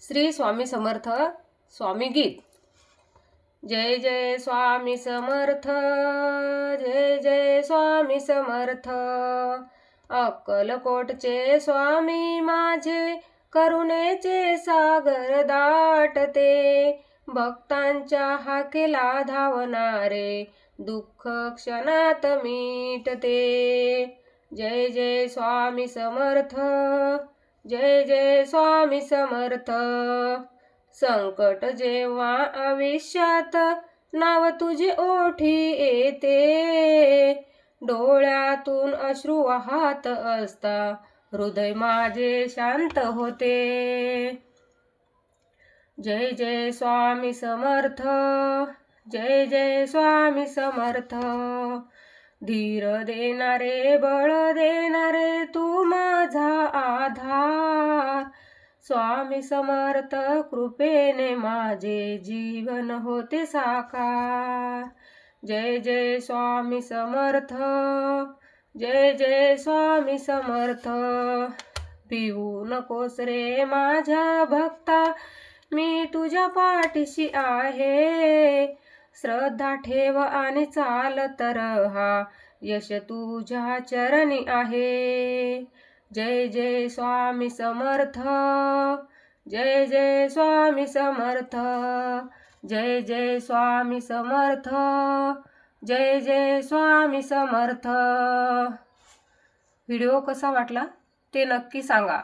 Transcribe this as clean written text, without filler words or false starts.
श्री स्वामी समर्थ स्वामी गीत। जय जय स्वामी समर्थ, जय जय स्वामी समर्थ। अक्कलकोटचे स्वामी माझे, करुणेचे सागर दाटते। भक्तांच्या हाकेला धावणारे, दुःख क्षणात मिटते। जय जय स्वामी समर्थ, जय जय स्वामी समर्थ। संकट जेव्हा आयुष्यात, नाव तुझे ओठी येते। डोळ्यातून अश्रू वाहत असता, हृदय माझे शांत होते। जय जय स्वामी समर्थ, जय जय स्वामी समर्थ। धीर देणारे, बळ देणारे, तू माझा आधार। स्वामी समर्थ कृपेने माझे जीवन होते साकार। जय जय स्वामी समर्थ, जय जय स्वामी समर्थ। भिवू नकोस रे माझ्या भक्ता, मी तुझ्या पाठीशी आहे। श्रद्धा ठेव आणि चालत रहा, यश तुझ्या चरणी आहे। जय जय स्वामी समर्थ, जय जय स्वामी समर्थ। जय जय स्वामी समर्थ, जय जय स्वामी समर्थ। व्हिडिओ कसा वाटला ते नक्की सांगा।